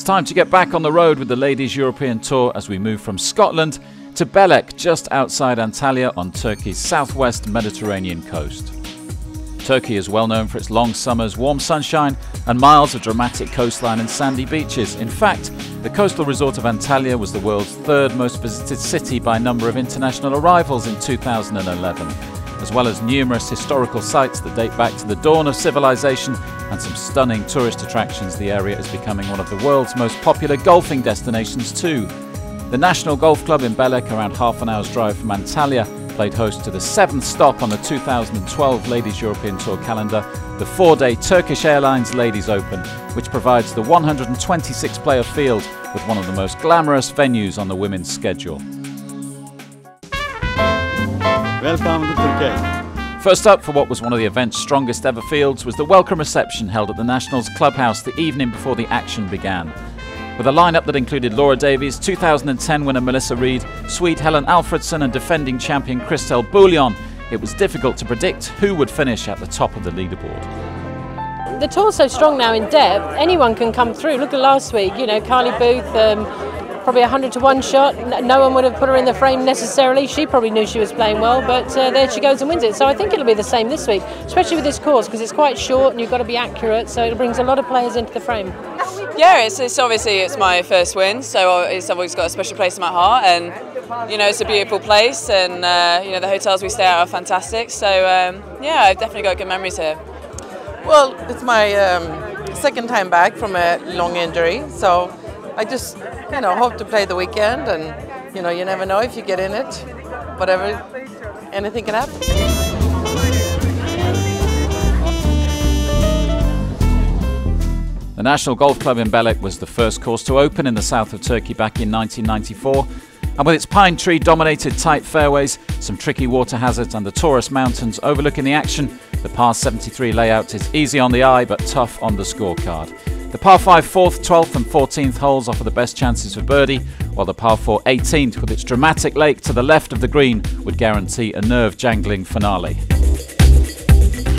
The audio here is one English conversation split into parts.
time to get back on the road with the Ladies European Tour as we move from Scotland to Belek, just outside Antalya on Turkey's southwest Mediterranean coast. Turkey is well known for its long summers, warm sunshine and miles of dramatic coastline and sandy beaches. In fact, the coastal resort of Antalya was the world's third most visited city by number of international arrivals in 2011. As well as numerous historical sites that date back to the dawn of civilization and some stunning tourist attractions, the area is becoming one of the world's most popular golfing destinations too. The National Golf Club in Belek, around half an hour's drive from Antalya, played host to the 7th stop on the 2012 Ladies European Tour calendar, the 4-day Turkish Airlines Ladies Open, which provides the 126-player field with one of the most glamorous venues on the women's schedule. Welcome to Turkey. First up for what was one of the event's strongest ever fields was the welcome reception held at the Nationals clubhouse the evening before the action began. With a lineup that included Laura Davies, 2010 winner Melissa Reid, Swede Helen Alfredsson and defending champion Christel Bouillon, it was difficult to predict who would finish at the top of the leaderboard. The tour's so strong now in depth, anyone can come through. Look at last week, you know, Carly Booth, probably 100 to 1 shot. No one would have put her in the frame necessarily. She probably knew she was playing well, but there she goes and wins it. So I think it'll be the same this week, especially with this course, because it's quite short and you've got to be accurate, so it brings a lot of players into the frame. Yeah, it's obviously it's my first win, so it's always got a special place in my heart, and you know, it's a beautiful place, and you know, the hotels we stay at are fantastic. So yeah, I've definitely got good memories here. Well, it's my second time back from a long injury, so I just, you know, hope to play the weekend, and you know, you never know if you get in it, whatever, anything can happen. The National Golf Club in Belek was the first course to open in the south of Turkey back in 1994, and with its pine tree dominated tight fairways, some tricky water hazards and the Taurus Mountains overlooking the action, the par 73 layout is easy on the eye but tough on the scorecard. The par 5 4th, 12th and 14th holes offer the best chances for birdie, while the par 4 18th with its dramatic lake to the left of the green would guarantee a nerve-jangling finale.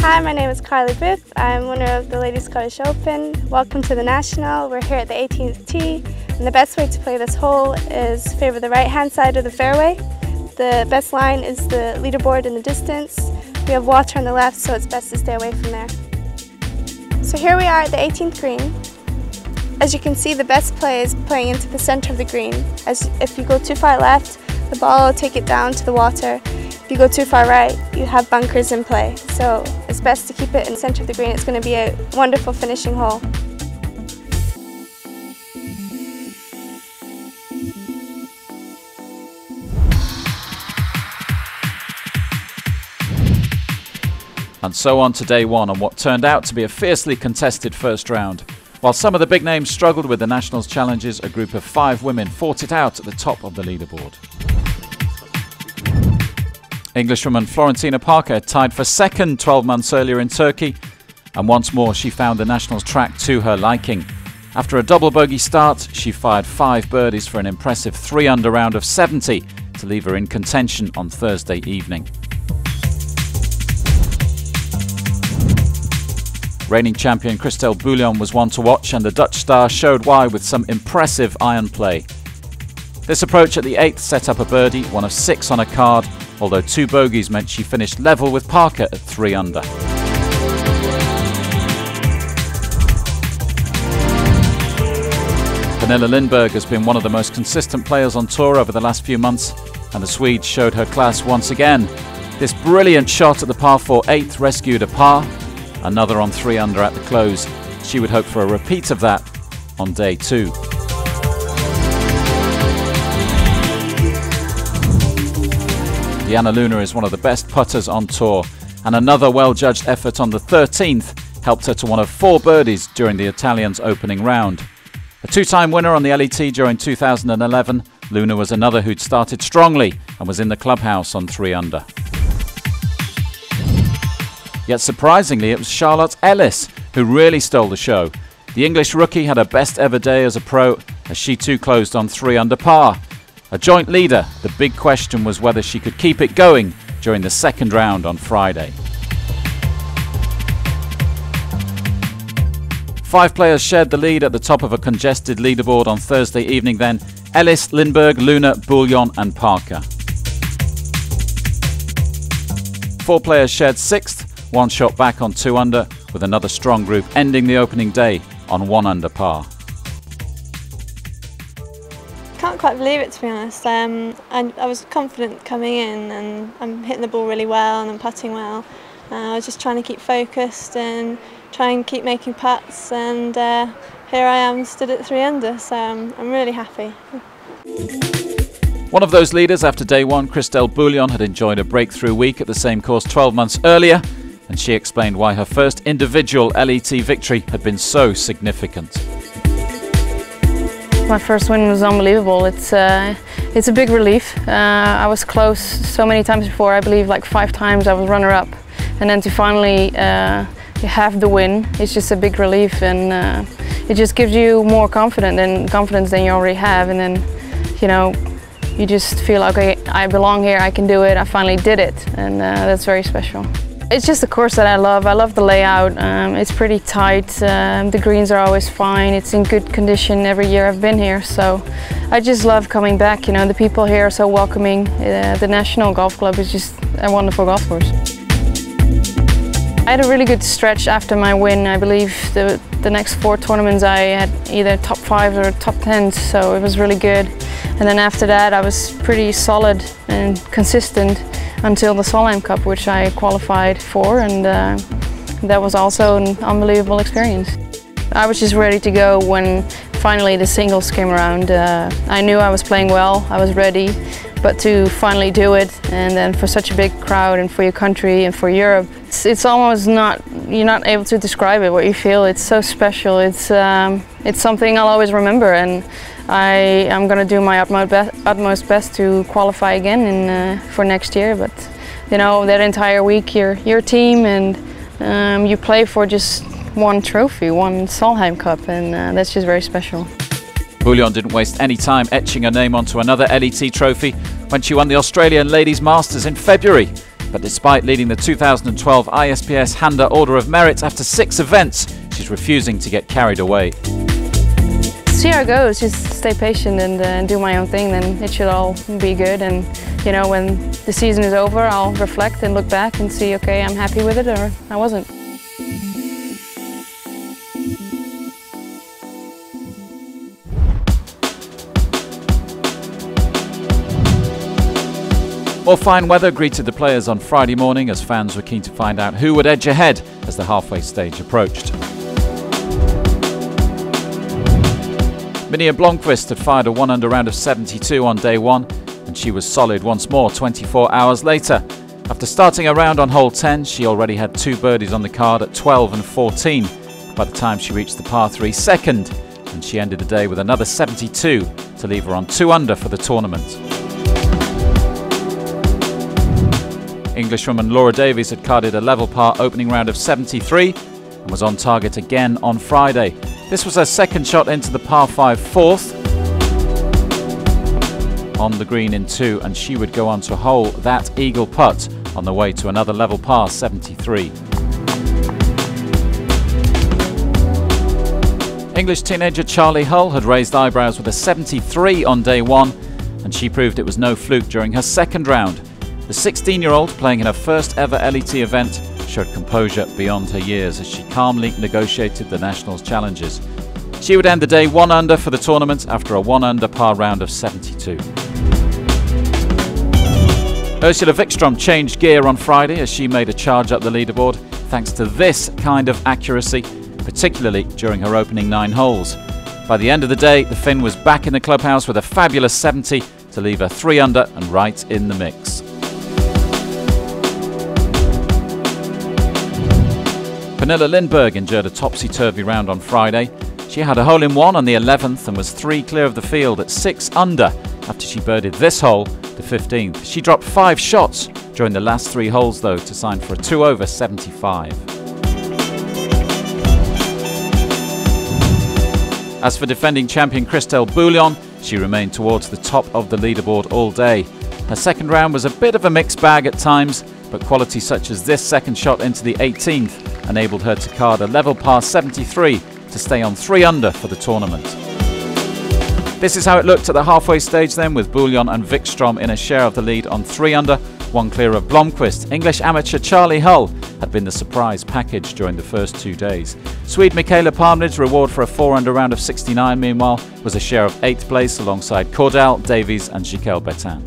Hi, my name is Carly Booth. I'm winner of the Ladies Scottish Open. Welcome to the National. We're here at the 18th tee, and the best way to play this hole is favor the right-hand side of the fairway. The best line is the leaderboard in the distance. We have water on the left, so it's best to stay away from there. So here we are at the 18th green. As you can see, the best play is playing into the center of the green. As if you go too far left, the ball will take it down to the water. If you go too far right, you have bunkers in play. So it's best to keep it in the center of the green. It's going to be a wonderful finishing hole. And so on to day one on what turned out to be a fiercely contested first round. While some of the big names struggled with the Nationals challenges, a group of 5 women fought it out at the top of the leaderboard. Englishwoman Florentina Parker tied for second 12 months earlier in Turkey, and once more she found the Nationals track to her liking. After a double bogey start, she fired 5 birdies for an impressive 3-under round of 70 to leave her in contention on Thursday evening. Reigning champion Christel Bouillon was one to watch, and the Dutch star showed why with some impressive iron play. This approach at the 8th set up a birdie, one of 6 on a card, although 2 bogeys meant she finished level with Parker at 3-under. Pernilla Lindberg has been one of the most consistent players on tour over the last few months, and the Swede showed her class once again. This brilliant shot at the par 4 8th rescued a par, another on 3-under at the close. She would hope for a repeat of that on day 2. Diana Luna is one of the best putters on tour, and another well-judged effort on the 13th helped her to one of 4 birdies during the Italians' opening round. A 2-time winner on the LET during 2011, Luna was another who'd started strongly and was in the clubhouse on 3-under. Yet surprisingly, it was Charlotte Ellis who really stole the show. The English rookie had her best ever day as a pro, as she too closed on 3-under par. A joint leader, the big question was whether she could keep it going during the second round on Friday. 5 players shared the lead at the top of a congested leaderboard on Thursday evening then. Ellis, Lindberg, Luna, Bouillon and Parker. 4 players shared 6th, 1 shot back on 2 under, with another strong group ending the opening day on 1 under par. Can't quite believe it, to be honest. I was confident coming in, and I'm hitting the ball really well and I'm putting well. I was just trying to keep focused and try and keep making putts, and here I am stood at 3 under, so I'm really happy. One of those leaders after day 1, Christelle Bouillon, had enjoyed a breakthrough week at the same course 12 months earlier, and she explained why her first individual LET victory had been so significant. My first win was unbelievable. It's a big relief. I was close so many times before. I believe like 5 times I was runner-up, and then to finally have the win, it's just a big relief, and it just gives you more confidence than you already have, and then you just feel, okay, I belong here, I can do it, I finally did it, and that's very special. It's just a course that I love. I love the layout. It's pretty tight. The greens are always fine. It's in good condition every year I've been here. So I just love coming back. The people here are so welcoming. The National Golf Club is just a wonderful golf course. I had a really good stretch after my win. I believe the next 4 tournaments I had either top 5s or top 10s, so it was really good. And then after that I was pretty solid and consistent until the Solheim Cup, which I qualified for, and that was also an unbelievable experience. I was just ready to go when finally the singles came around. I knew I was playing well, I was ready, but to finally do it, and then for such a big crowd and for your country and for Europe, it's almost you're not able to describe it, what you feel. It's so special. It's something I'll always remember, and I'm going to do my utmost best to qualify again for next year. But that entire week you're your team, and you play for just one trophy, one Solheim Cup, and that's just very special. Bouillon didn't waste any time etching her name onto another LET trophy when she won the Australian Ladies Masters in February. But despite leading the 2012 ISPS Handa Order of Merit after 6 events, she's refusing to get carried away. See how it goes, just stay patient and do my own thing, then it should all be good. And when the season is over, I'll reflect and look back and see, okay, I'm happy with it or I wasn't. More fine weather greeted the players on Friday morning as fans were keen to find out who would edge ahead as the halfway stage approached. Minia Blomqvist had fired a 1 under round of 72 on day 1, and she was solid once more 24 hours later. After starting a round on hole 10, she already had 2 birdies on the card at 12 and 14 by the time she reached the par 3 second, and she ended the day with another 72 to leave her on 2 under for the tournament. Englishwoman Laura Davies had carded a level par opening round of 73 and was on target again on Friday. This was her second shot into the par 5 fourth on the green in 2, and she would go on to hole that eagle putt on the way to another level par 73. English teenager Charlie Hull had raised eyebrows with a 73 on day 1, and she proved it was no fluke during her second round. The 16-year-old, playing in her first ever LET event, showed composure beyond her years as she calmly negotiated the Nationals challenges. She would end the day 1 under for the tournament after a 1 under par round of 72. Ursula Wikström changed gear on Friday as she made a charge up the leaderboard thanks to this kind of accuracy, particularly during her opening 9 holes. By the end of the day, the Finn was back in the clubhouse with a fabulous 70 to leave her 3 under and right in the mix. Pernilla Lindberg endured a topsy-turvy round on Friday. She had a hole-in-one on the 11th and was 3 clear of the field at 6 under after she birdied this hole, the 15th. She dropped 5 shots during the last 3 holes though to sign for a 2 over 75. As for defending champion Christelle Bouillon, she remained towards the top of the leaderboard all day. Her second round was a bit of a mixed bag at times, but quality such as this second shot into the 18th enabled her to card a level par 73 to stay on 3 under for the tournament. This is how it looked at the halfway stage then, with Bouillon and Wikström in a share of the lead on 3 under, 1 clear of Blomqvist. English amateur Charlie Hull had been the surprise package during the first 2 days. Swede Michaela Palmrid's reward for a 4 under round of 69, meanwhile, was a share of 8th place alongside Cordal, Davies and Jiquel Betain.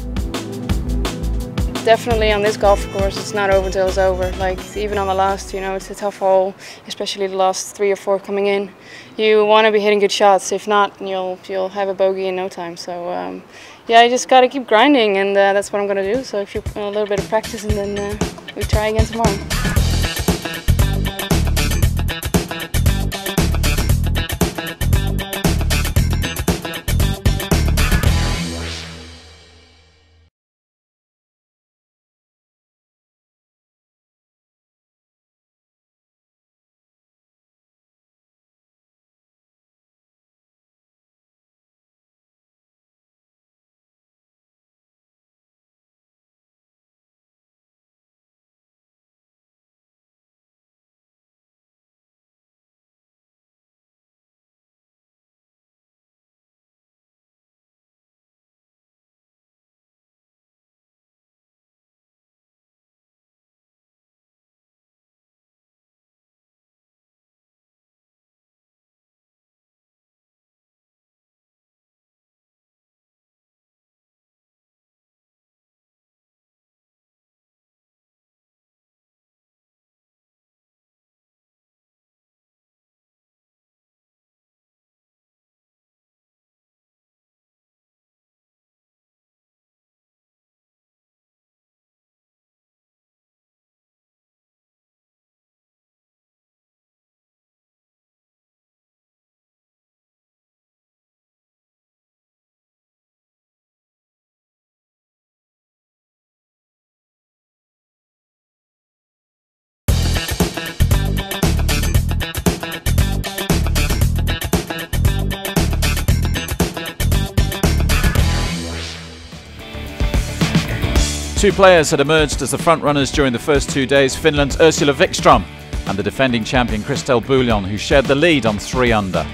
Definitely on this golf course, it's not over until it's over. Like even on the last, it's a tough hole, especially the last 3 or 4 coming in. You want to be hitting good shots. If not, you'll have a bogey in no time. So yeah, you just got to keep grinding, and that's what I'm going to do. So if you a little bit of practice, and then we try again tomorrow. Two players had emerged as the front-runners during the first 2 days, Finland's Ursula Wikström and the defending champion Christelle Bouillon, who shared the lead on 3 under.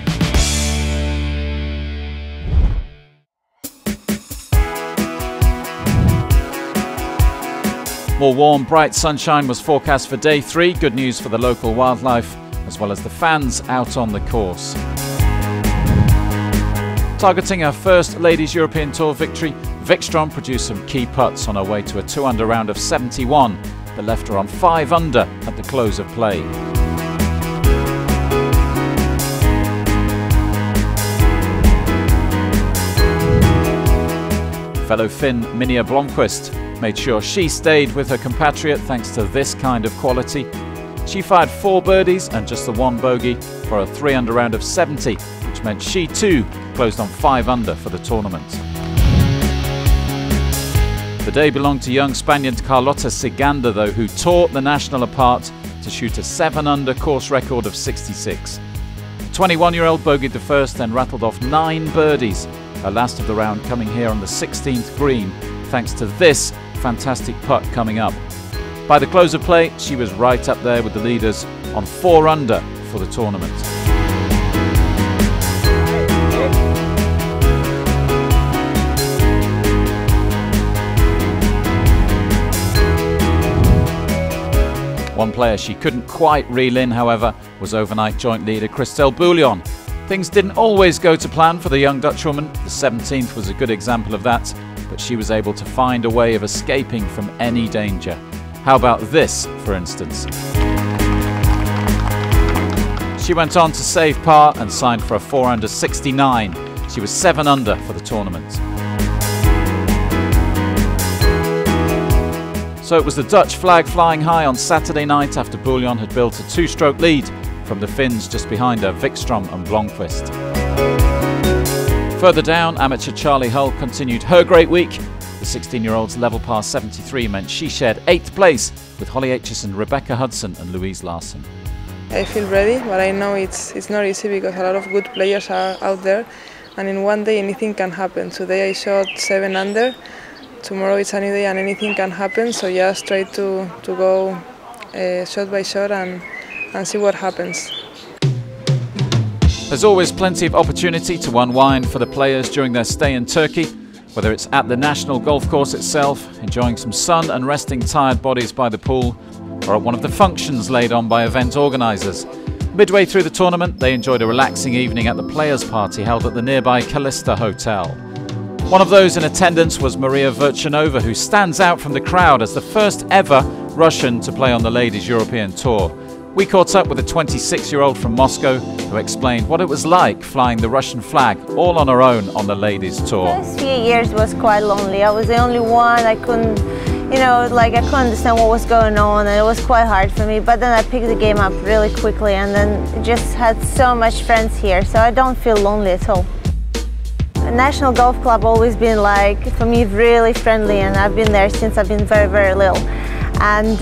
More warm, bright sunshine was forecast for day 3, good news for the local wildlife as well as the fans out on the course. Targeting her first Ladies European Tour victory, Wikström produced some key putts on her way to a 2 under round of 71 that left her on 5 under at the close of play. Fellow Finn Minja Blomqvist made sure she stayed with her compatriot thanks to this kind of quality. She fired 4 birdies and just the 1 bogey for a 3 under round of 70, which meant she too closed on 5 under for the tournament. The day belonged to young Spaniard Carlota Ciganda though, who tore the national apart to shoot a 7 under course record of 66. The 21-year-old bogeyed the first, then rattled off 9 birdies, her last of the round coming here on the 16th green, thanks to this fantastic putt coming up. By the close of play, she was right up there with the leaders on 4 under for the tournament. One player she couldn't quite reel in, however, was overnight joint leader Christelle Bouillon. Things didn't always go to plan for the young Dutchwoman. The 17th was a good example of that, but she was able to find a way of escaping from any danger. How about this, for instance? She went on to save par and signed for a 4 under 69. She was 7 under for the tournament. So it was the Dutch flag flying high on Saturday night after Bouillon had built a 2-stroke lead from the Finns just behind her, Wikström and Blomqvist. Further down, amateur Charlie Hull continued her great week. The 16-year-old's level par 73 meant she shared 8th place with Holly Aitchison, Rebecca Hudson and Louise Larson. I feel ready, but I know it's not easy because a lot of good players are out there, and in one day anything can happen. Today I shot 7 under. Tomorrow it's a new day and anything can happen, so just try to go shot by shot and see what happens. There's always plenty of opportunity to unwind for the players during their stay in Turkey, whether it's at the national golf course itself, enjoying some sun and resting tired bodies by the pool, or at one of the functions laid on by event organisers. Midway through the tournament, they enjoyed a relaxing evening at the players' party held at the nearby Kalista Hotel. One of those in attendance was Maria Verchanova, who stands out from the crowd as the first ever Russian to play on the Ladies European Tour. We caught up with a 26-year-old from Moscow who explained what it was like flying the Russian flag all on her own on the Ladies Tour. The first few years was quite lonely. I was the only one. I couldn't understand what was going on, and it was quite hard for me. But then I picked the game up really quickly, and then just had so much friends here, so I don't feel lonely at all. The National Golf Club always been for me, really friendly, and I've been there since I've been very, very little. And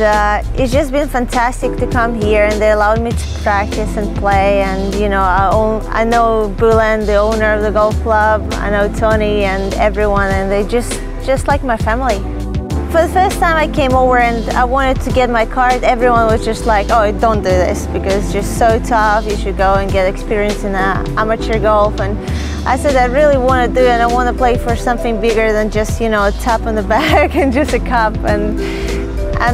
it's just been fantastic to come here, and they allowed me to practice and play. And I know Bulan, the owner of the golf club, I know Tony and everyone, and they just like my family. For the first time I came over and I wanted to get my card, everyone was just like, oh, don't do this because it's just so tough, you should go and get experience in amateur golf. And I said I really want to do it, and I want to play for something bigger than just a tap on the back and just a cup. And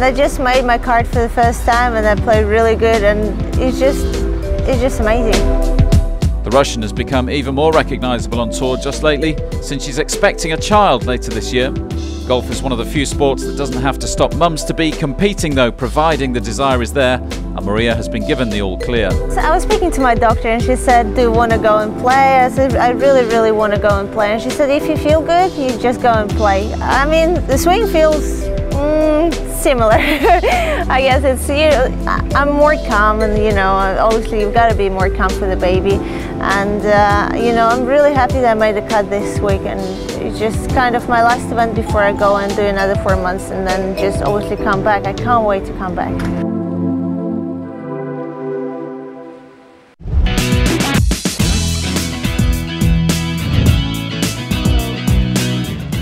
I just made my card for the first time, and I played really good, and it's just amazing. The Russian has become even more recognisable on tour just lately, since she's expecting a child later this year. Golf is one of the few sports that doesn't have to stop mums-to-be competing though, providing the desire is there, and Maria has been given the all clear. So I was speaking to my doctor, and she said, do you want to go and play? I said, I really, really want to go and play. And she said, if you feel good, you just go and play. I mean, the swing feels similar. I guess I'm more calm, and obviously you've got to be more calm for the baby. And I'm really happy that I made the cut this week, and it's just kind of my last event before I go and do another 4 months, and then just obviously come back. I can't wait to come back.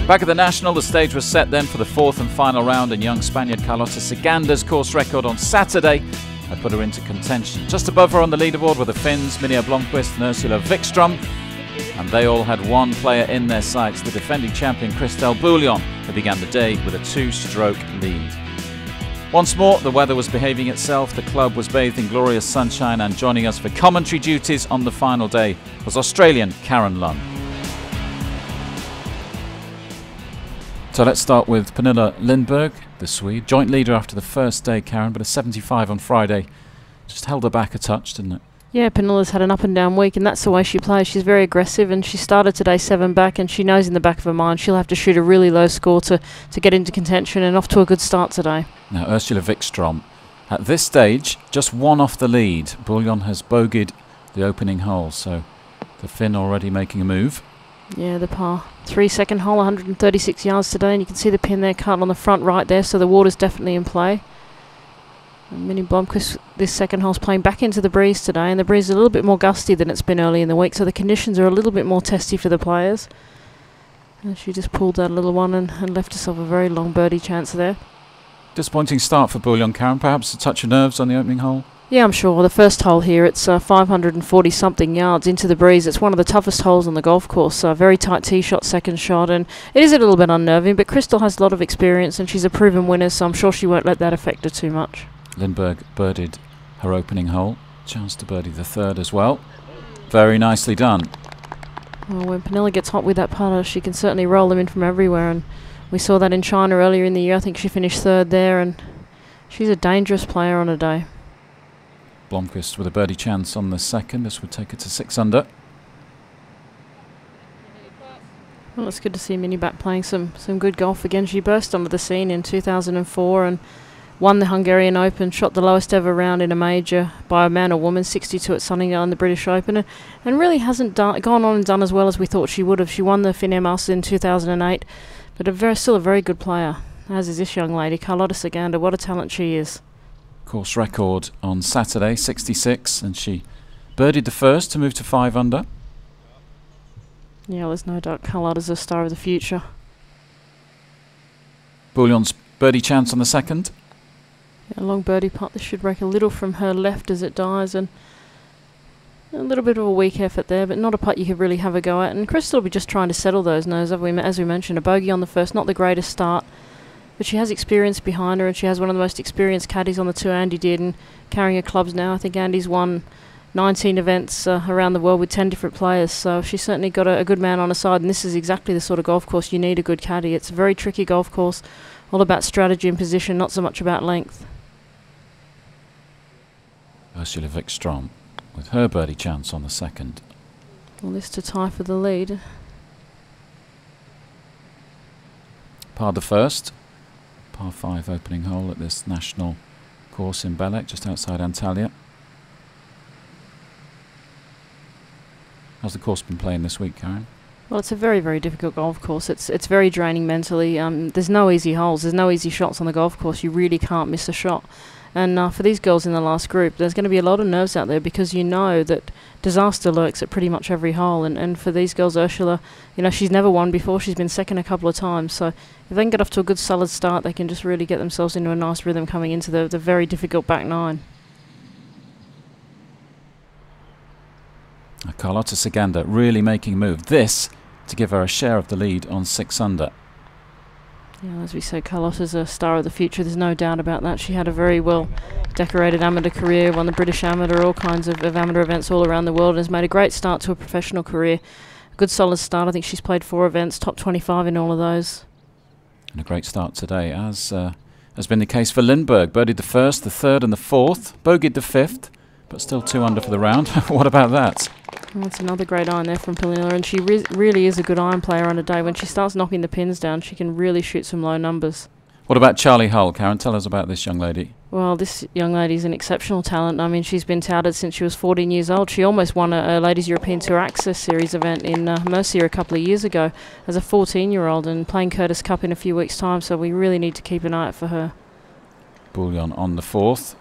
Back at the National, the stage was set then for the fourth and final round, and young Spaniard Carlota Seganda's course record on Saturday had put her into contention. Just above her on the leaderboard were the Finns, Minja Blomqvist and Ursula Wikström, and they all had one player in their sights, the defending champion Christel Bouillon, who began the day with a 2-stroke lead. Once more, the weather was behaving itself. The club was bathed in glorious sunshine, and joining us for commentary duties on the final day was Australian Karen Lunn. So let's start with Pernilla Lindberg, the Swede. Joint leader after the first day, Karen, but a 75 on Friday. Just held her back a touch, didn't it? Yeah, Pernilla's had an up and down week, and that's the way she plays. She's very aggressive, and she started today 7 back, and she knows in the back of her mind she'll have to shoot a really low score to get into contention, and off to a good start today. Now, Ursula Wikström, at this stage, just one off the lead. Bouillon has bogeyed the opening hole, so the Finn already making a move. Yeah, the par 3 second hole, 136 yards today, and you can see the pin there cut on the front right there, so the water's definitely in play. And Minja Blomqvist, this second hole's playing back into the breeze today, and the breeze is a little bit more gusty than it's been early in the week, so the conditions are a little bit more testy for the players. And she just pulled that little one and left herself a very long birdie chance there. Disappointing start for Bouillon, Karen. Perhaps a touch of nerves on the opening hole? Yeah, I'm sure. The first hole here, it's 540 something yards into the breeze. It's one of the toughest holes on the golf course. Very tight tee shot, second shot, and it is a little bit unnerving, but Christel has a lot of experience and she's a proven winner, so I'm sure she won't let that affect her too much. Lindberg birdied her opening hole. Chance to birdie the third as well. Very nicely done. Well, when Pernilla gets hot with that putter, she can certainly roll them in from everywhere, and we saw that in China earlier in the year. I think she finished third there, and she's a dangerous player on a day. Blomqvist with a birdie chance on the second. This would take her to 6 under. Well, it's good to see Minnie back playing some good golf again. She burst onto the scene in 2004 and won the Hungarian Open, shot the lowest ever round in a major by a man or woman, 62 at Sunningdale in the British Open, and really hasn't gone on and done as well as we thought she would have. She won the Finnair Masters in 2008, but still a very good player, as is this young lady, Carlota Seganda. What a talent she is. Course record on Saturday, 66, and she birdied the first to move to 5 under. Yeah, there's no doubt Carlota's a star of the future. Bouillon's birdie chance on the second. Yeah, a long birdie putt. This should rake a little from her left as it dies, and A little bit of a weak effort there, but not a putt you could really have a go at. And Crystal will be just trying to settle those no's, as we mentioned. A bogey on the first, not the greatest start, but she has experience behind her, and she has one of the most experienced caddies on the tour, Andy did, and carrying her clubs now. I think Andy's won 19 events around the world with 10 different players, so she's certainly got a good man on her side, and this is exactly the sort of golf course you need a good caddy. It's a very tricky golf course, all about strategy and position, not so much about length. Ursula Wikström with her birdie chance on the second. Well, this to tie for the lead. Par the first, par 5 opening hole at this national course in Belek, just outside Antalya. How's the course been playing this week, Karen? Well, it's a very, very difficult golf course. It's very draining mentally. There's no easy holes. There's no easy shots on the golf course. You really can't miss a shot. And for these girls in the last group, there's going to be a lot of nerves out there because you know that disaster lurks at pretty much every hole. And for these girls, Ursula, you know, she's never won before. She's been second a couple of times. So if they can get off to a good solid start, they can just really get themselves into a nice rhythm coming into the very difficult back nine. Carlotta Ciganda really making a move. This to give her a share of the lead on 6 under. Yeah, as we say, Carlotta's a star of the future. There's no doubt about that. She had a very well decorated amateur career, won the British Amateur, all kinds of amateur events all around the world, and has made a great start to a professional career. A good solid start. I think she's played 4 events, top 25 in all of those. And a great start today, as has been the case for Lindberg. Birdied the first, the third and the fourth. Bogeyed the fifth, but still 2 under for the round. What about that? Well, that's another great iron there from Pernilla, and she really is a good iron player on a day. When she starts knocking the pins down, she can really shoot some low numbers. What about Charlie Hull? Karen, tell us about this young lady. Well, this young lady's an exceptional talent. I mean, she's been touted since she was 14 years old. She almost won a Ladies European Tour Access Series event in Murcia a couple of years ago as a 14-year-old and playing Curtis Cup in a few weeks' time, so we really need to keep an eye out for her. Bouillon on the fourth.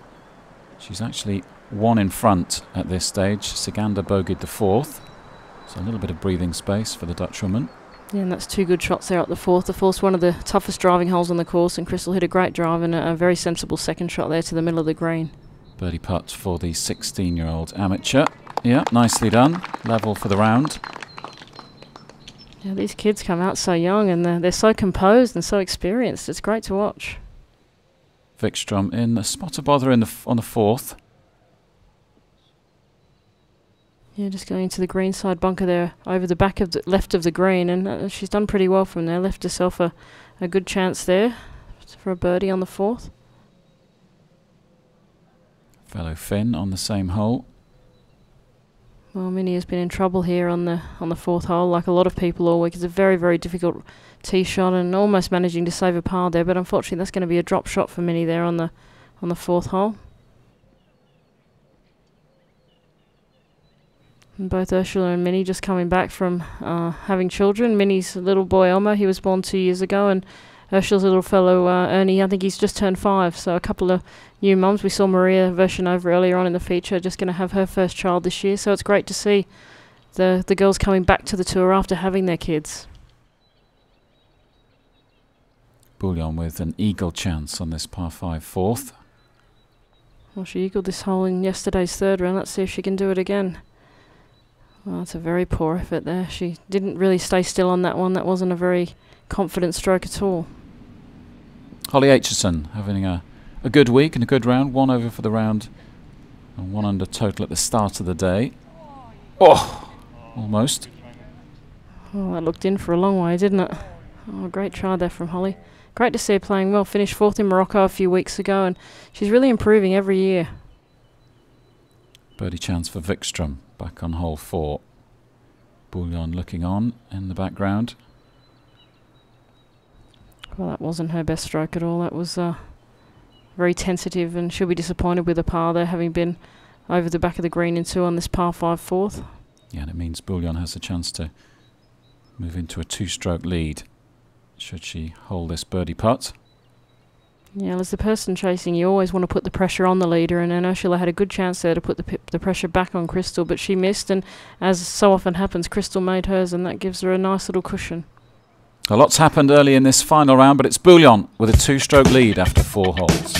She's actually 1 in front at this stage. Ciganda bogeyed the fourth, so a little bit of breathing space for the Dutch woman. Yeah, and that's 2 good shots there at the fourth. The fourth's one of the toughest driving holes on the course, and Crystal hit a great drive and a very sensible second shot there to the middle of the green. Birdie putt for the 16-year-old amateur. Yeah, nicely done. Level for the round. Yeah, these kids come out so young and they're so composed and so experienced. It's great to watch. Wikström in a spot of bother on the fourth. Yeah, just going into the green side bunker there over the back of the left of the green, and she's done pretty well from there. Left herself a good chance there for a birdie on the fourth. Fellow Finn on the same hole. Well, Minnie has been in trouble here on the fourth hole, like a lot of people all week. It's a very, very difficult tee shot, and almost managing to save a par there, but unfortunately that's going to be a drop shot for Minnie there on the fourth hole. And both Ursula and Minnie just coming back from having children. Minnie's little boy Elmo, he was born 2 years ago, and Ursula's little fellow Ernie, I think he's just turned 5. So a couple of new mums. We saw Maria Vershunova earlier on in the feature, just going to have her first child this year. So it's great to see the girls coming back to the tour after having their kids. Bouillon with an eagle chance on this par 5 fourth. Well, she eagled this hole in yesterday's third round. Let's see if she can do it again. Well, it's a very poor effort there. She didn't really stay still on that one. That wasn't a very confident stroke at all. Holly Aitchison having a good week and a good round. 1 over for the round and 1 under total at the start of the day. Oh, almost. Well, that looked in for a long way, didn't it? Oh, great try there from Holly. Great to see her playing well. Finished 4th in Morocco a few weeks ago, and she's really improving every year. Birdie chance for Wikström back on hole 4. Bouillon looking on in the background. Well, that wasn't her best stroke at all. That was very tentative, and she'll be disappointed with a par there, having been over the back of the green in 2 on this par 5 fourth. Yeah, and it means Bouillon has a chance to move into a 2-stroke lead should she hold this birdie putt. Yeah, as the person chasing, you always want to put the pressure on the leader, and Ursula had a good chance there to put the pressure back on Crystal, but she missed, and as so often happens, Crystal made hers, and that gives her a nice little cushion. A lot's happened early in this final round, but it's Bouillon with a 2-stroke lead after 4 holes.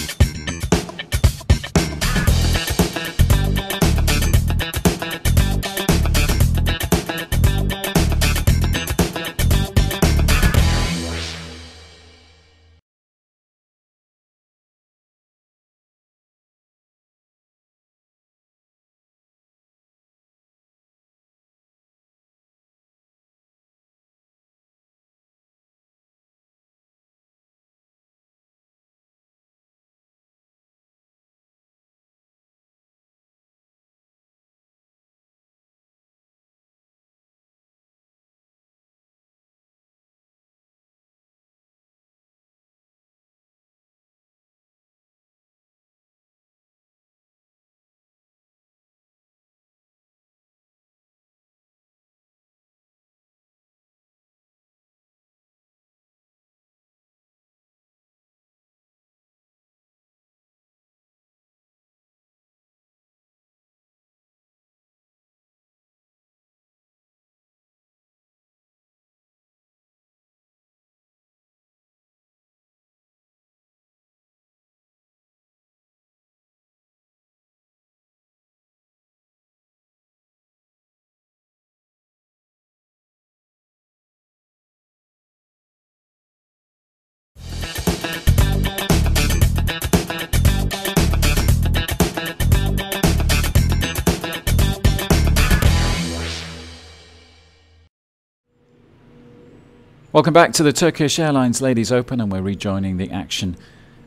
Welcome back to the Turkish Airlines Ladies Open, and we're rejoining the action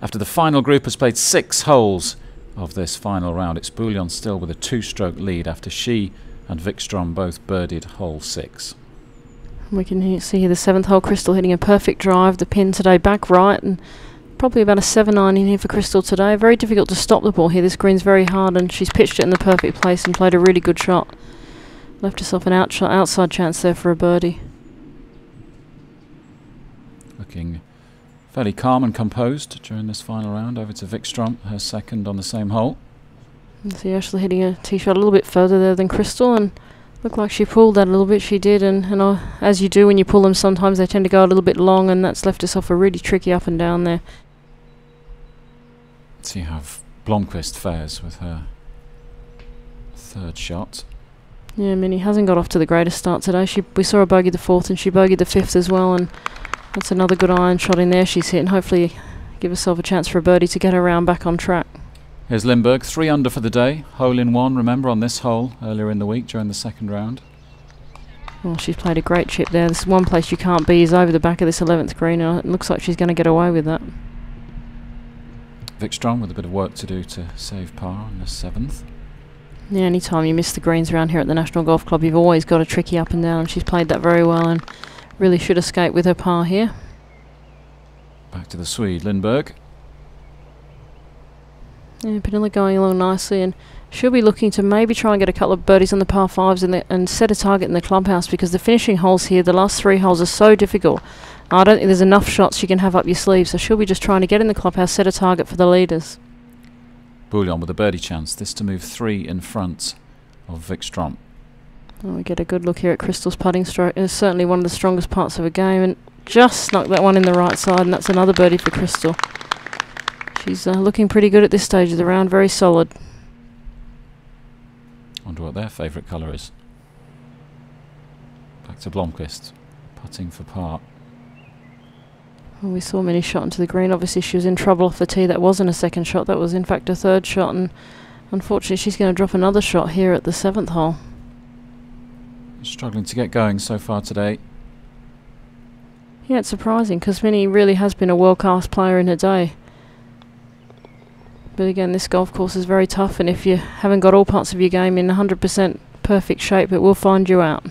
after the final group has played 6 holes of this final round. It's Bouillon still with a 2-stroke lead after she and Wikström both birdied hole 6. We can see here the 7th hole, Crystal hitting a perfect drive, the pin today back right, and probably about a 7-9 in here for Crystal today. Very difficult to stop the ball here. This green's very hard, and she's pitched it in the perfect place and played a really good shot. Left herself an outside chance there for a birdie. Looking fairly calm and composed during this final round. Over to Wikström, her second on the same hole. And see Ursula hitting a tee shot a little bit further there than Crystal, and looked like she pulled that a little bit. She did, and as you do when you pull them, sometimes they tend to go a little bit long, and that's left herself a really tricky up and down there. Let's see how Blomqvist fares with her third shot. Yeah, Minnie hasn't got off to the greatest start today. We saw her bogey the 4th, and she bogeyed the 5th as well, and that's another good iron shot in there she's hit, and hopefully give herself a chance for a birdie to get her round back on track. Here's Lindberg, 3 under for the day. Hole in one, remember, on this hole earlier in the week during the second round. Well, she's played a great chip there. This is one place you can't be, is over the back of this 11th green, and it looks like she's going to get away with that. Wikström with a bit of work to do to save par on the 7th. Yeah, any time you miss the greens around here at the National Golf Club, you've always got a tricky up and down, and she's played that very well and really should escape with her par here. Back to the Swede, Lindberg. Yeah, Pernilla going along nicely, and she'll be looking to maybe try and get a couple of birdies on the par 5s and set a target in the clubhouse, because the finishing holes here, the last 3 holes, are so difficult. I don't think there's enough shots you can have up your sleeve, so she'll be just trying to get in the clubhouse, set a target for the leaders. Bouillon with a birdie chance, this to move 3 in front of Wikström. Oh, we get a good look here at Crystal's putting stroke. It's certainly one of the strongest parts of her game, and just snuck that one in the right side, and that's another birdie for Crystal. She's looking pretty good at this stage of the round, very solid. Wonder what their favourite colour is. Back to Blomqvist, putting for par. Well, we saw Minnie shot into the green. Obviously she was in trouble off the tee. That wasn't a second shot, that was in fact a third shot, and unfortunately she's going to drop another shot here at the 7th hole. Struggling to get going so far today. Yeah, it's surprising, because Minnie really has been a world-class player in her day. But again, this golf course is very tough, and if you haven't got all parts of your game in 100% perfect shape, it will find you out.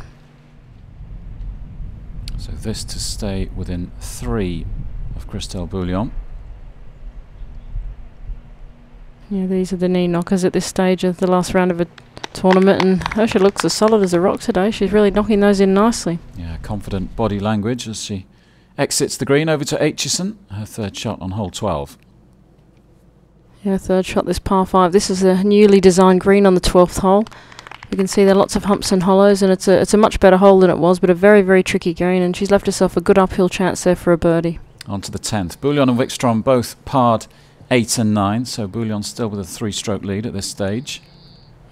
So this to stay within 3 of Christelle Bouillon. Yeah, these are the knee knockers at this stage of the last round of a tournament, and she looks as solid as a rock today. She's really knocking those in nicely. Yeah, confident body language as she exits the green. Over to Aitchison, her third shot on hole 12. Yeah, third shot, this par 5. This is a newly designed green on the 12th hole. You can see there are lots of humps and hollows, and it's a much better hole than it was, but a very, very tricky green, and she's left herself a good uphill chance there for a birdie. On to the 10th. Bouillon and Wikström both parred 8 and 9, so Bouillon still with a 3-stroke lead at this stage.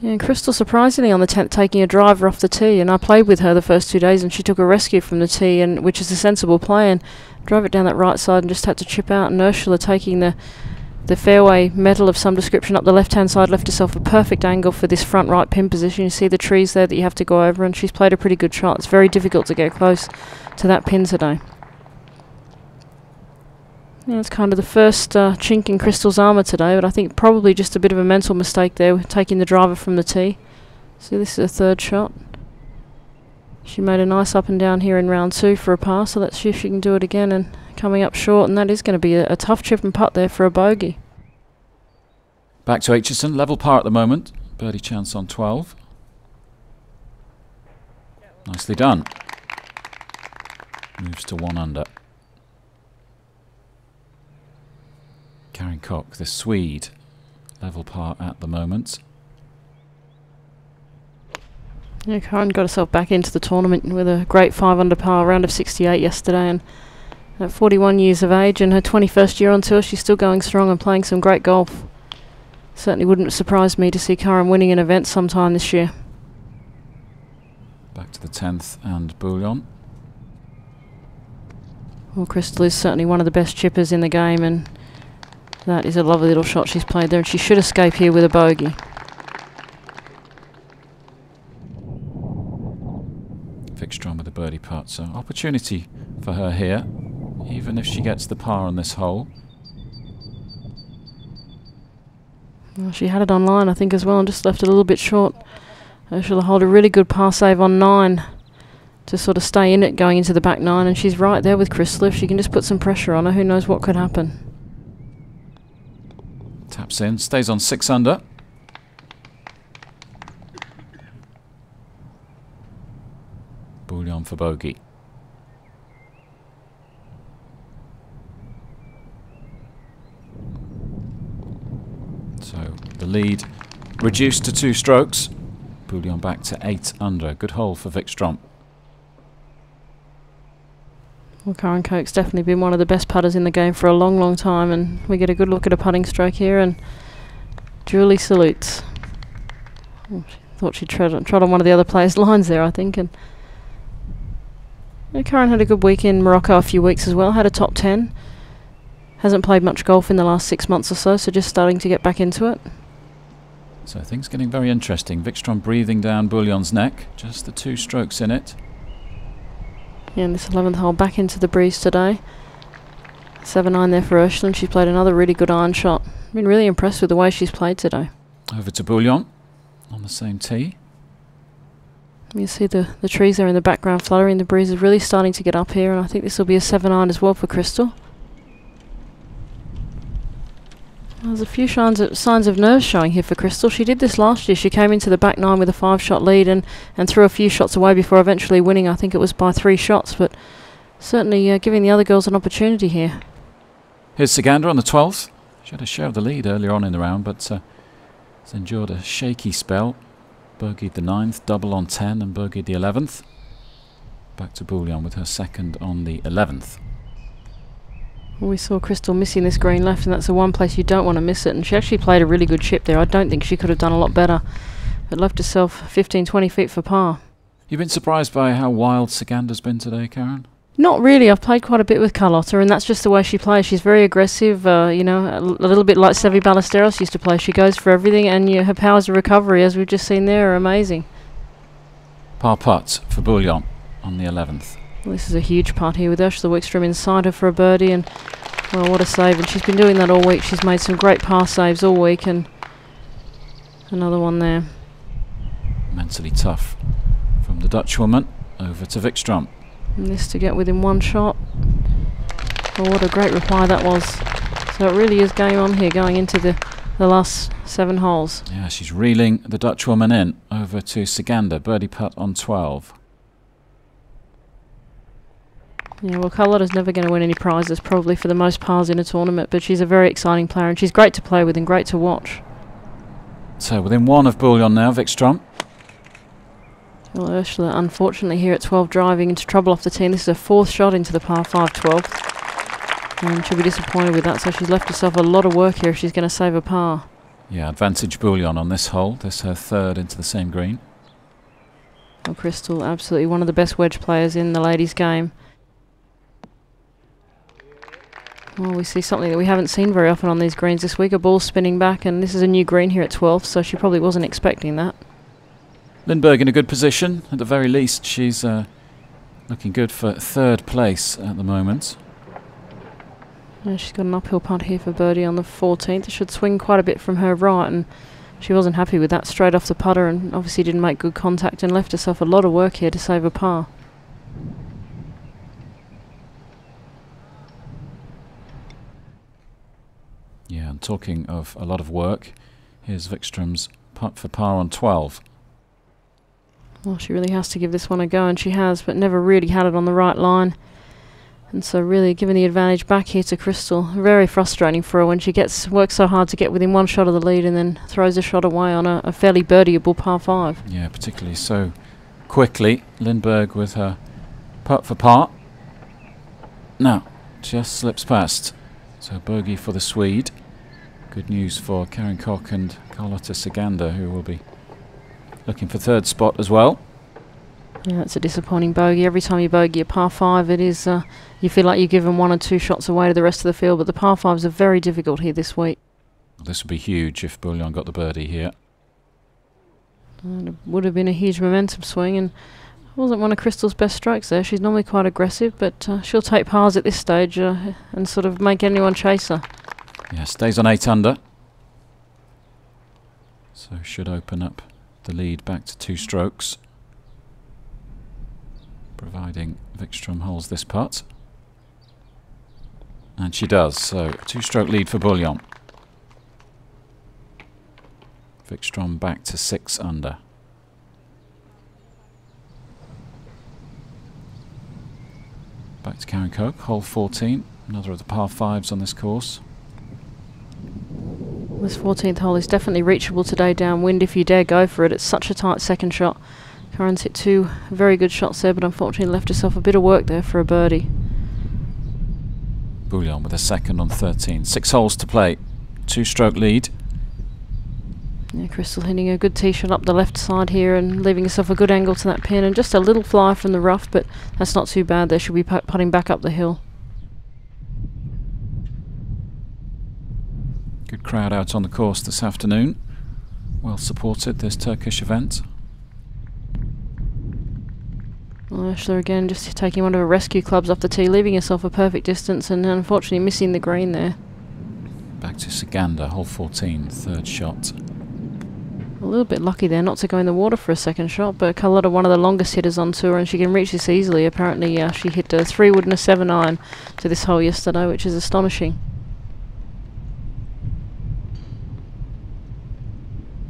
Yeah, and Crystal surprisingly on the 10th taking a driver off the tee, and I played with her the first 2 days, and she took a rescue from the tee, and which is a sensible play, and drove it down that right side and just had to chip out, and Ursula taking the fairway metal of some description up the left-hand side left herself a perfect angle for this front right pin position. You see the trees there that you have to go over, and she's played a pretty good shot. It's very difficult to get close to that pin today. Yeah, it's kind of the first chink in Crystal's armour today, but I think probably just a bit of a mental mistake there with taking the driver from the tee. So this is a third shot. She made a nice up and down here in round 2 for a par, so let's see if she can do it again, and coming up short, and that is going to be a tough chip and putt there for a bogey. Back to Aitchison, level par at the moment. Birdie chance on 12. Nicely done. Moves to 1 under. Karen Koch, the Swede, level par at the moment. Yeah, Karen got herself back into the tournament with a great 5 under par, round of 68 yesterday, and at 41 years of age and her 21st year on tour, she's still going strong and playing some great golf. Certainly wouldn't surprise me to see Karen winning an event sometime this year. Back to the 10th and Bouillon. Well, Crystal is certainly one of the best chippers in the game, and that is a lovely little shot she's played there, and she should escape here with a bogey. Wikström with a birdie putt, so opportunity for her here, even if she gets the par on this hole. Well, she had it online, I think, as well, and just left it a little bit short. She'll hold a really good par save on 9 to sort of stay in it going into the back 9, and she's right there with Crystal. If she can just put some pressure on her, who knows what could happen. Taps in, stays on 6 under. Bouillon for bogey. So the lead reduced to 2 strokes. Bouillon back to 8 under. Good hole for Wikström. Well, Karen Koch's definitely been one of the best putters in the game for a long, long time, and we get a good look at a putting stroke here, and Julie salutes. Oh, she thought she'd trod on one of the other players' lines there, I think. And Karen had a good week in Morocco a few weeks as well, had a top 10. Hasn't played much golf in the last 6 months or so, so just starting to get back into it. So things getting very interesting. Wikström breathing down Bouillon's neck. Just the 2 strokes in it. Yeah, and this 11th hole back into the breeze today. 7-9 there for Ursula. She's played another really good iron shot. Been really impressed with the way she's played today. Over to Bouillon on the same tee. You see the trees there in the background fluttering. The breeze is really starting to get up here, and I think this will be a 7-iron as well for Crystal. There's a few signs of nerves showing here for Crystal. She did this last year. She came into the back 9 with a 5-shot lead and threw a few shots away before eventually winning. I think it was by 3 shots, but certainly giving the other girls an opportunity here. Here's Sagander on the 12th. She had a share of the lead earlier on in the round, but has endured a shaky spell. Bogeyed the 9th, double on 10, and bogeyed the 11th. Back to Bouillon with her 2nd on the 11th. Well, we saw Crystal missing this green left, and that's the one place you don't want to miss it. And she actually played a really good chip there. I don't think she could have done a lot better, but left herself 15-20 feet for par. You've been surprised by how wild Sagander's been today, Karen? Not really. I've played quite a bit with Carlotta, and that's just the way she plays. She's very aggressive, you know, a little bit like Sevi Ballesteros used to play. She goes for everything, and her powers of recovery, as we've just seen there, are amazing. Par putt for Bouillon on the 11th. Well, this is a huge putt here with Ursula Wikström inside her for a birdie, and well, what a save. And she's been doing that all week. She's made some great par saves all week, and another one there. Mentally tough from the Dutch woman. Over to Wikström. And this to get within 1 shot. Oh, what a great reply that was. So it really is game on here going into the last 7 holes. Yeah, she's reeling the Dutch woman in. Over to Sagander. Birdie putt on 12. Yeah, well, Carlotta's never going to win any prizes, probably for the most pars in a tournament, but she's a very exciting player, and she's great to play with and great to watch. So within 1 of Bouillon now, Wikström. Well, Ursula, unfortunately, here at 12, driving into trouble off the tee. This is her 4th shot into the par 5 12th, and she'll be disappointed with that, so she's left herself a lot of work here if she's going to save a par. Yeah, advantage Bouillon on this hole. This her 3rd into the same green. Well, Crystal, absolutely one of the best wedge players in the ladies' game. Well, we see something that we haven't seen very often on these greens this week, a ball spinning back, and this is a new green here at 12th, so she probably wasn't expecting that. Lindberg in a good position. At the very least, she's looking good for 3rd place at the moment. And she's got an uphill putt here for birdie on the 14th. It should swing quite a bit from her right, and she wasn't happy with that. Straight off the putter, and obviously didn't make good contact and left herself a lot of work here to save a par. Yeah, and talking of a lot of work, here's Wikström's putt for par on 12. Well, she really has to give this one a go, and she has, but never really had it on the right line. And so really giving the advantage back here to Crystal. Very frustrating for her when she works so hard to get within 1 shot of the lead and then throws a shot away on a fairly birdieable par 5. Yeah, particularly so quickly. Lindberg with her putt for par. Now, just slips past. So bogey for the Swede. Good news for Karen Koch and Carlotta Sagander, who will be looking for 3rd spot as well. Yeah, it's a disappointing bogey. Every time you bogey a par 5, it is you feel like you've given 1 or 2 shots away to the rest of the field, but the par 5s are very difficult here this week. This would be huge if Bouillon got the birdie here. And it would have been a huge momentum swing, and Wasn't one of Crystal's best strokes there. She's normally quite aggressive, but she'll take pars at this stage and sort of make anyone chase her. Yeah, stays on 8 under. So should open up the lead back to 2 strokes, providing Wikström holds this putt. And she does, so 2-stroke lead for Bouillon. Wikström back to 6 under. Back to Karen Koch, hole 14, another of the par 5s on this course. This 14th hole is definitely reachable today downwind if you dare go for it. It's such a tight second shot. Karen's hit 2 very good shots there, but unfortunately left herself a bit of work there for a birdie. Bouillon with a second on 13. 6 holes to play. 2-stroke lead. Yeah, Crystal hitting a good tee shot up the left side here and leaving herself a good angle to that pin, and just a little fly from the rough, but that's not too bad. There she'll be putting back up the hill. Good crowd out on the course this afternoon. Well supported, this Turkish event. Well, Ursula again just taking one of her rescue clubs off the tee, leaving herself a perfect distance and unfortunately missing the green there. Back to Saganda, hole 14, 3rd shot. A little bit lucky there not to go in the water for a second shot, but Carlotta, one of the longest hitters on tour, and she can reach this easily. Apparently she hit a 3-wood and a 7-iron to this hole yesterday, which is astonishing.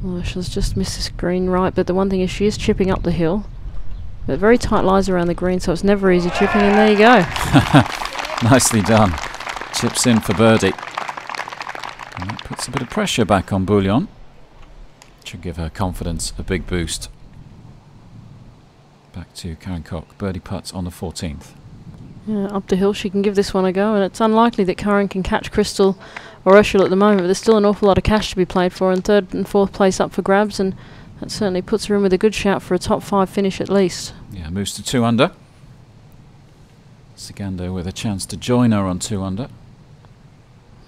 Well, Ursula's just missed this green right, but the one thing is she is chipping up the hill. But very tight lies around the green, so it's never easy chipping, and there you go. Nicely done. Chips in for birdie. And that puts a bit of pressure back on Bouillon. Should give her confidence a big boost. Back to Karen Koch. Birdie putts on the 14th. Yeah, up the hill she can give this one a go, and it's unlikely that Karen can catch Crystal or Ursula at the moment, but there's still an awful lot of cash to be played for, and 3rd and 4th place up for grabs, and that certainly puts her in with a good shout for a top 5 finish at least. Yeah, moves to 2 under. Saganda with a chance to join her on 2 under.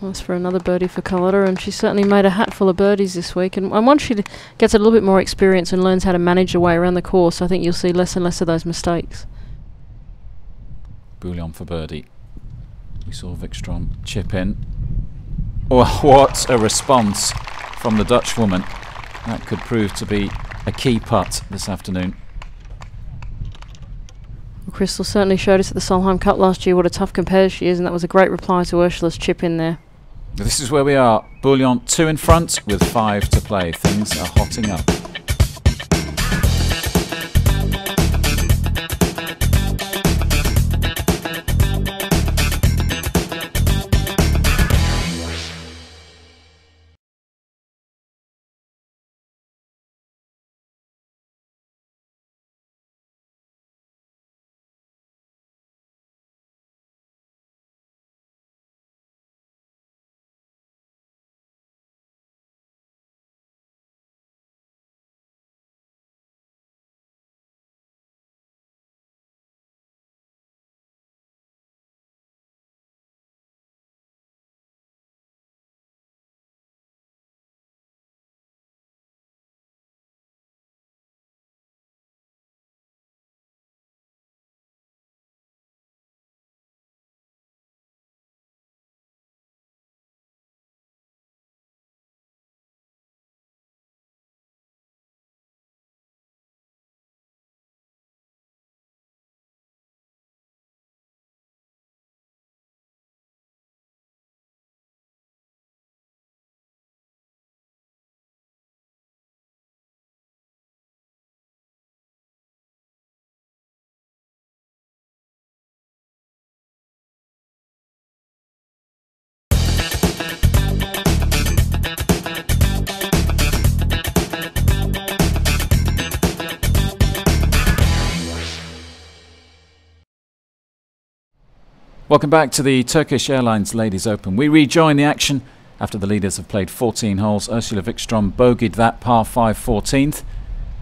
That's for another birdie for Carlotta, and she's certainly made a hatful of birdies this week, and once she gets a little bit more experience and learns how to manage her way around the course, I think you'll see less and less of those mistakes. Bouillon for birdie. We saw Wikström chip in. Oh, what a response from the Dutch woman. That could prove to be a key putt this afternoon. Well, Crystal certainly showed us at the Solheim Cup last year what a tough competitor she is, and that was a great reply to Ursula's chip in there. This is where we are. Bouillon 2 in front with 5 to play. Things are hotting up. Welcome back to the Turkish Airlines Ladies Open. We rejoin the action after the leaders have played 14 holes. Ursula Wikström bogeyed that par 5 14th,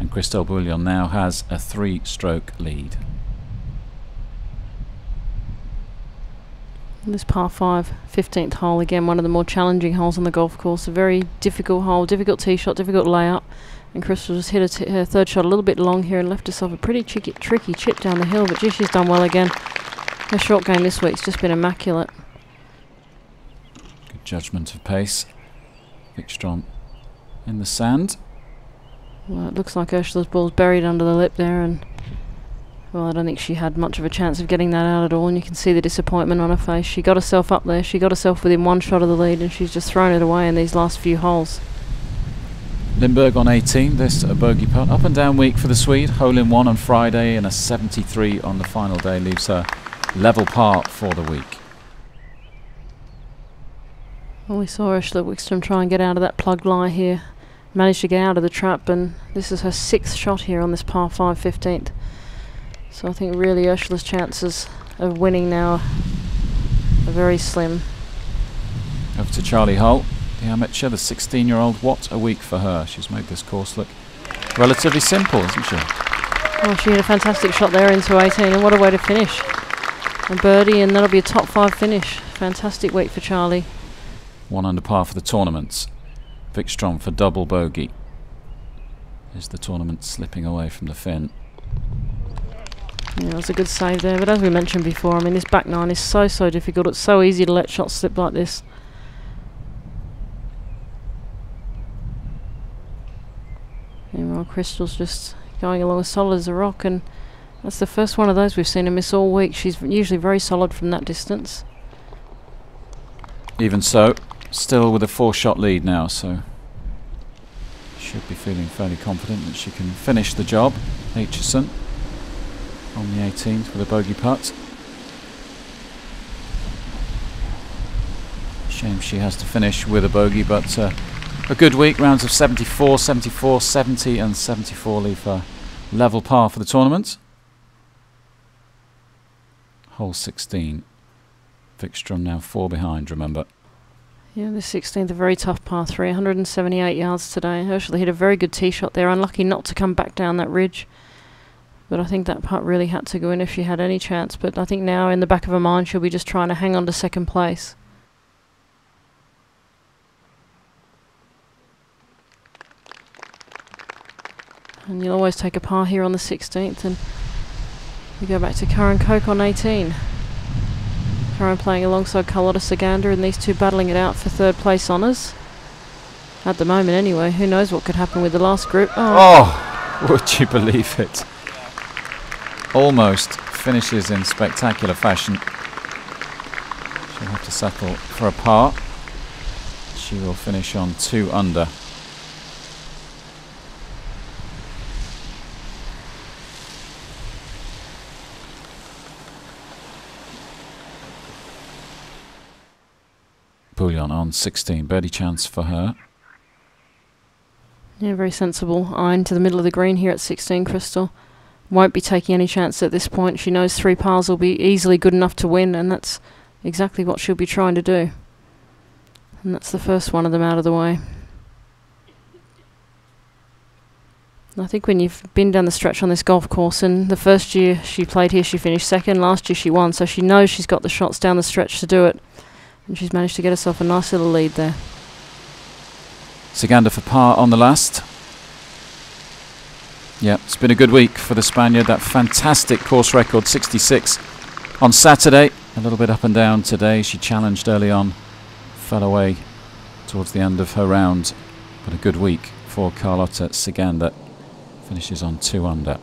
and Crystal Bouillon now has a 3-stroke lead. This par 5 15th hole, again one of the more challenging holes on the golf course. A very difficult hole, difficult tee shot, difficult layup, And Crystal just hit her third shot a little bit long here and left herself a pretty tricky chip down the hill, but gee, she's done well again. Her short game this week's just been immaculate. Good judgment of pace. Vikström in the sand. Well, it looks like Ursula's ball's buried under the lip there, and well, I don't think she had much of a chance of getting that out at all, and you can see the disappointment on her face. She got herself up there, she got herself within one shot of the lead, and she's just thrown it away in these last few holes. Lindberg on 18, this a bogey putt. Up and down week for the Swede. Hole in one on Friday and a 73 on the final day leaves her level par for the week. Well, we saw Ursula Vikström try and get out of that plugged lie here. Managed to get out of the trap, and this is her 6th shot here on this par 5 15th. So I think really Ursula's chances of winning now are very slim. Over to Charlie Hull, the amateur, the 16-year-old. What a week for her. She's made this course look relatively simple, isn't she? Well, she had a fantastic shot there into 18, and what a way to finish. A birdie, and that'll be a top 5 finish. Fantastic week for Charlie. 1 under par for the tournament. Vikström for double bogey. Is the tournament slipping away from the fin? Yeah, that was a good save there, but as we mentioned before, I mean, this back nine is so difficult. It's so easy to let shots slip like this. Meanwhile, Crystal's just going along as solid as a rock, and that's the first one of those we've seen her miss all week. She's usually very solid from that distance. Even so, still with a 4-shot lead now, so should be feeling fairly confident that she can finish the job. Aitchison on the 18th with a bogey putt. Shame she has to finish with a bogey, but a good week. Rounds of 74, 74, 70 and 74 leave her level par for the tournament. Hole 16. Vikström now 4 behind, remember. Yeah, the 16th, a very tough par 3, 178 yards today. Ursula hit a very good tee shot there, unlucky not to come back down that ridge. But I think that putt really had to go in if she had any chance. But I think now in the back of her mind she'll be just trying to hang on to second place. And you'll always take a par here on the 16th, and we go back to Karen Koch on 18. Karen playing alongside Carlotta Saganda, and these two battling it out for 3rd place honours. At the moment anyway, who knows what could happen with the last group. Oh, would you believe it? Almost finishes in spectacular fashion. She'll have to settle for a par. She will finish on 2 under. Bouillon on 16, birdie chance for her. Yeah, very sensible iron to the middle of the green here at 16, Crystal. Won't be taking any chance at this point. She knows 3 pars will be easily good enough to win, and that's exactly what she'll be trying to do. And that's the first one of them out of the way. I think when you've been down the stretch on this golf course, and the first year she played here she finished 2nd, last year she won, so she knows she's got the shots down the stretch to do it. And she's managed to get herself a nice little lead there. Saganda for par on the last. Yeah, it's been a good week for the Spaniard. That fantastic course record, 66 on Saturday. A little bit up and down today. She challenged early on, fell away towards the end of her round. But a good week for Carlotta Saganda. Finishes on 2 under.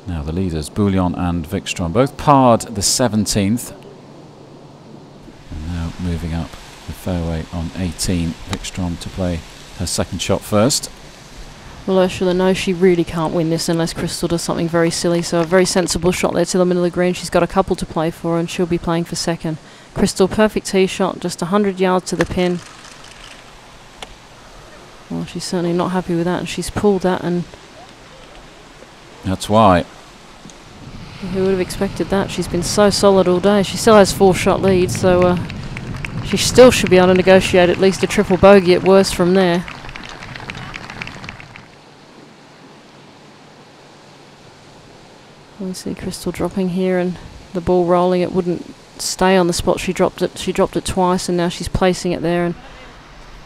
Now the leaders, Bouillon and Vikström, both parred the 17th. And now moving up the fairway on 18. Vikström to play her 2nd shot first. Well, Ursula knows she really can't win this unless Crystal does something very silly, so a very sensible shot there to the middle of the green. She's got a couple to play for, and she'll be playing for 2nd. Crystal, perfect tee shot, just 100 yards to the pin. Well, she's certainly not happy with that, and she's pulled that, and that's why. Who would have expected that? She's been so solid all day. She still has 4-shot lead, so she still should be able to negotiate at least a triple bogey at worst from there. We see Crystal dropping here and the ball rolling. It wouldn't stay on the spot she dropped it. She dropped it twice, and now she's placing it there and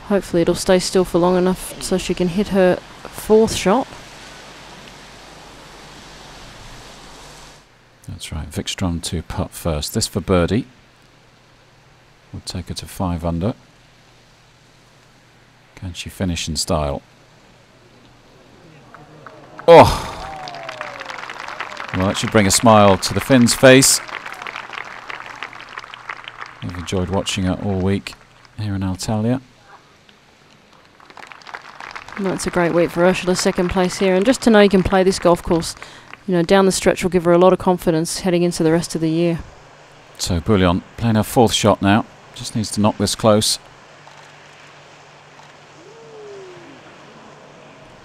Hopefully it'll stay still for long enough so she can hit her 4th shot. That's right, Wikström to putt first. This for birdie. Will take her to 5 under. Can she finish in style? Oh! Well, that should bring a smile to the Finn's face. I've enjoyed watching her all week here in Antalya. Well, it's a great week for Ursula, 2nd place here, and just to know you can play this golf course, you know, down the stretch will give her a lot of confidence heading into the rest of the year. So Bouillon playing her 4th shot now. Just needs to knock this close.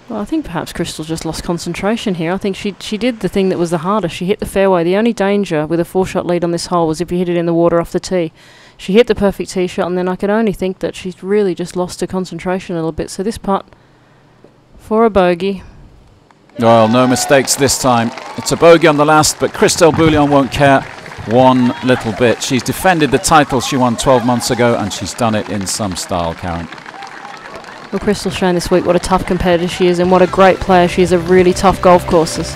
Well, I think perhaps Crystal just lost concentration here. I think she did the thing that was the hardest. She hit the fairway. The only danger with a 4-shot lead on this hole was if you hit it in the water off the tee. She hit the perfect tee shot, and then I could only think that she's really just lost her concentration a little bit. So this putt for a bogey. Well, no mistakes this time. It's a bogey on the last, but Christelle Bouillon won't care one little bit. She's defended the title she won 12 months ago, and she's done it in some style, Karen. Well, Crystal's shown this week what a tough competitor she is and what a great player she is of really tough golf courses.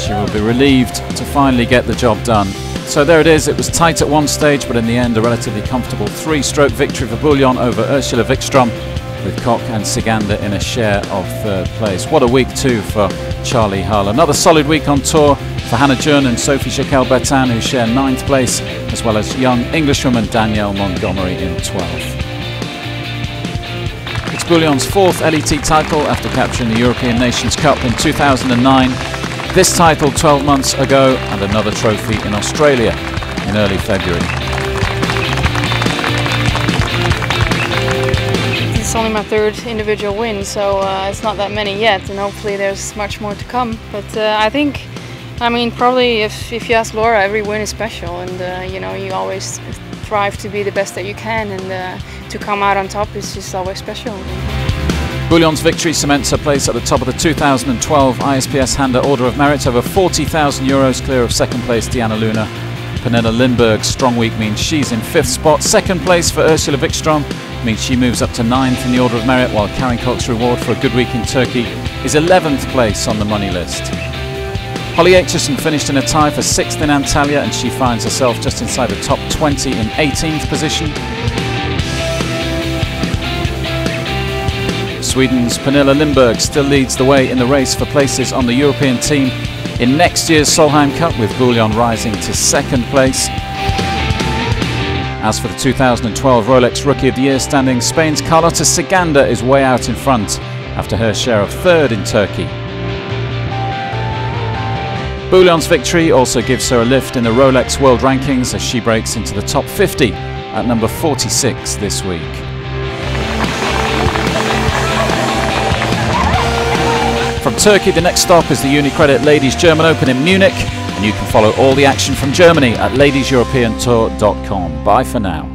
She will be relieved to finally get the job done. So there it is. It was tight at one stage, but in the end a relatively comfortable 3-stroke victory for Bouillon over Ursula Wikström, with Koch and Sigander in a share of 3rd place. What a week too for Charlie Hull. Another solid week on tour for Hannah Jun and Sophie Jacquel-Bertin, who share 9th place, as well as young Englishwoman Danielle Montgomery in 12th. It's Bouillon's 4th LET title after capturing the European Nations Cup in 2009. This title 12 months ago, and another trophy in Australia in early February. It's only my 3rd individual win, so it's not that many yet, and hopefully there's much more to come. But I think, I mean, probably if you ask Laura, every win is special, and you know, you always strive to be the best that you can, and to come out on top is just always special. Bouillon's victory cements her place at the top of the 2012 ISPS Handa Order of Merit, over €40,000 clear of 2nd place Diana Luna. Pernilla Lindberg's strong week means she's in 5th spot. 2nd place for Ursula Wikström means she moves up to 9th in the Order of Merit, while Karen Koch's reward for a good week in Turkey is 11th place on the money list. Holly Aitchison finished in a tie for 6th in Antalya, and she finds herself just inside the top 20 in 18th position. Sweden's Pernilla Lindberg still leads the way in the race for places on the European team in next year's Solheim Cup, with Bouillon rising to 2nd place. As for the 2012 Rolex Rookie of the Year standings, Spain's Carlota Sigander is way out in front after her share of 3rd in Turkey. Bouillon's victory also gives her a lift in the Rolex World Rankings as she breaks into the top 50 at number 46 this week. From Turkey, the next stop is the UniCredit Ladies German Open in Munich, and you can follow all the action from Germany at ladieseuropeantour.com. Bye for now.